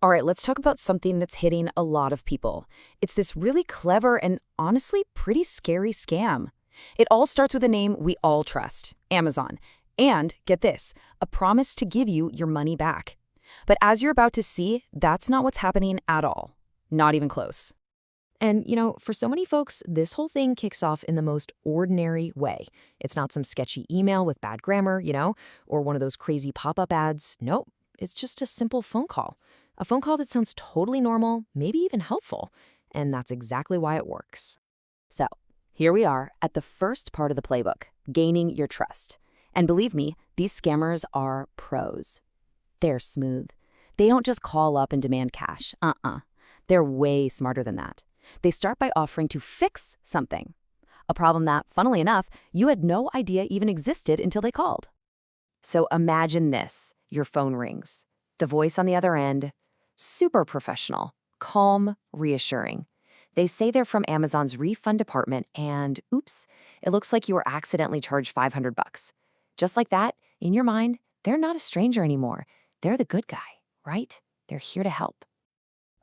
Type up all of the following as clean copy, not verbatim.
All right, let's talk about something that's hitting a lot of people. It's this really clever and honestly pretty scary scam. It all starts with a name we all trust, Amazon. And, get this, a promise to give you your money back. But as you're about to see, that's not what's happening at all. Not even close. And, for so many folks, this whole thing kicks off in the most ordinary way. It's not some sketchy email with bad grammar, or one of those crazy pop-up ads. Nope, it's just a simple phone call. A phone call that sounds totally normal, maybe even helpful. And that's exactly why it works. So, here we are at the first part of the playbook, gaining your trust. And believe me, these scammers are pros. They're smooth. They don't just call up and demand cash. They're way smarter than that. They start by offering to fix something. A problem that, funnily enough, you had no idea even existed until they called. So imagine this. Your phone rings. The voice on the other end, super professional, calm, reassuring. They say they're from Amazon's refund department and, oops, it looks like you were accidentally charged $500. Just like that, in your mind, they're not a stranger anymore. They're the good guy, right? They're here to help.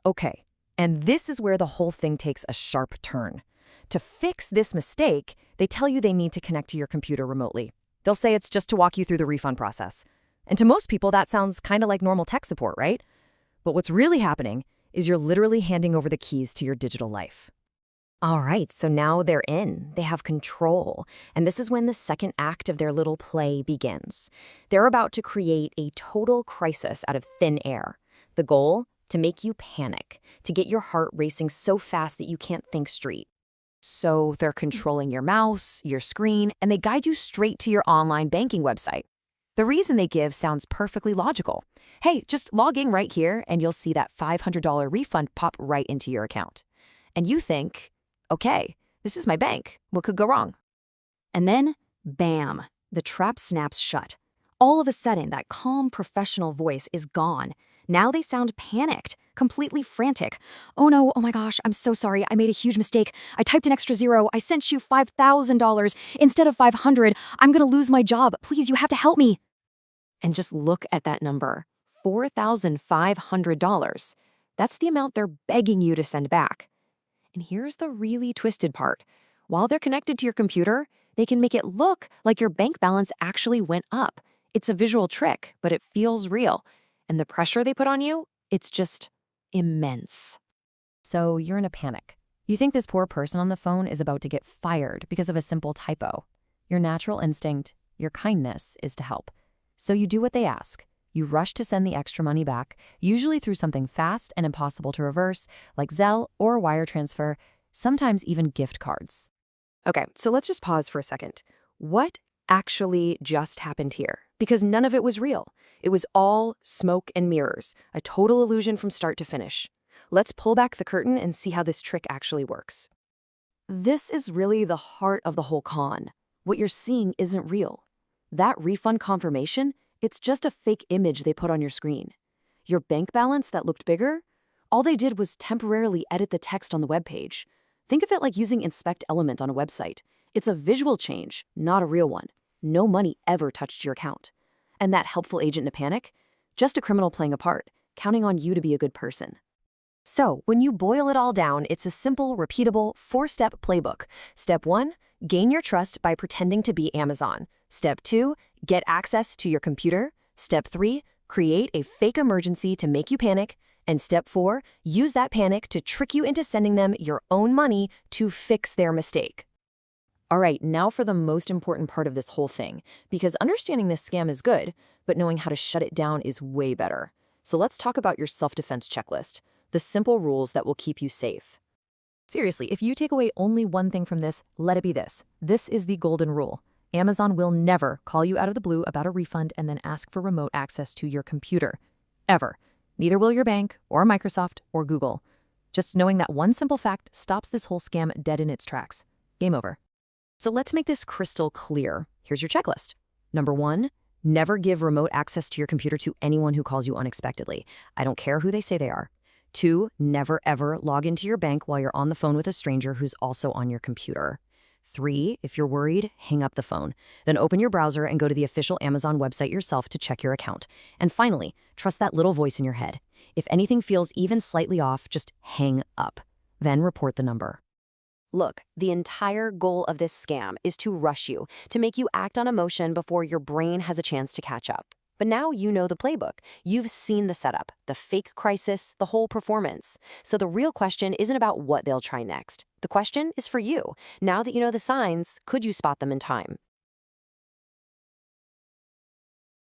Okay, and this is where the whole thing takes a sharp turn. To fix this mistake, they tell you they need to connect to your computer remotely. They'll say it's just to walk you through the refund process. And to most people, that sounds kind of like normal tech support, right? But what's really happening is you're literally handing over the keys to your digital life. All right, so now they're in. They have control. And this is when the second act of their little play begins. They're about to create a total crisis out of thin air. The goal? To make you panic, to get your heart racing so fast that you can't think straight. So they're controlling your mouse, your screen, and they guide you straight to your online banking website. The reason they give sounds perfectly logical. Hey, just log in right here and you'll see that $500 refund pop right into your account. And you think, okay, this is my bank. What could go wrong? And then, bam, the trap snaps shut. All of a sudden, that calm, professional voice is gone. Now they sound panicked, completely frantic. Oh no, oh my gosh, I'm so sorry. I made a huge mistake. I typed an extra zero. I sent you $5,000 instead of $500. I'm going to lose my job. Please, you have to help me. And just look at that number, $4,500. That's the amount they're begging you to send back. And here's the really twisted part. While they're connected to your computer, they can make it look like your bank balance actually went up. It's a visual trick, but it feels real. And the pressure they put on you, it's just immense. So you're in a panic. You think this poor person on the phone is about to get fired because of a simple typo. Your natural instinct, your kindness, is to help. So you do what they ask. You rush to send the extra money back, usually through something fast and impossible to reverse, like Zelle or wire transfer, sometimes even gift cards. Okay, so let's just pause for a second. What actually just happened here? Because none of it was real. It was all smoke and mirrors, a total illusion from start to finish. Let's pull back the curtain and see how this trick actually works. This is really the heart of the whole con. What you're seeing isn't real. That refund confirmation, it's just a fake image they put on your screen. Your bank balance that looked bigger? All they did was temporarily edit the text on the web page. Think of it like using Inspect Element on a website. It's a visual change, not a real one. No money ever touched your account. And that helpful agent in a panic? Just a criminal playing a part, counting on you to be a good person. So, when you boil it all down, it's a simple, repeatable, 4-step playbook. Step 1, gain your trust by pretending to be Amazon. Step 2, get access to your computer. Step 3, create a fake emergency to make you panic. And step 4, use that panic to trick you into sending them your own money to fix their mistake. All right, now for the most important part of this whole thing, because understanding this scam is good, but knowing how to shut it down is way better. So let's talk about your self-defense checklist, the simple rules that will keep you safe. Seriously, if you take away only one thing from this, let it be this. This is the golden rule. Amazon will never call you out of the blue about a refund and then ask for remote access to your computer. Ever. Neither will your bank, or Microsoft, or Google. Just knowing that one simple fact stops this whole scam dead in its tracks. Game over. So let's make this crystal clear. Here's your checklist. Number 1, never give remote access to your computer to anyone who calls you unexpectedly. I don't care who they say they are. 2, never ever log into your bank while you're on the phone with a stranger who's also on your computer. 3, if you're worried, hang up the phone. Then open your browser and go to the official Amazon website yourself to check your account. And finally, trust that little voice in your head. If anything feels even slightly off, just hang up. Then report the number. Look, the entire goal of this scam is to rush you, to make you act on emotion before your brain has a chance to catch up. But now you know the playbook. You've seen the setup, the fake crisis, the whole performance. So the real question isn't about what they'll try next. The question is for you. Now that you know the signs, could you spot them in time?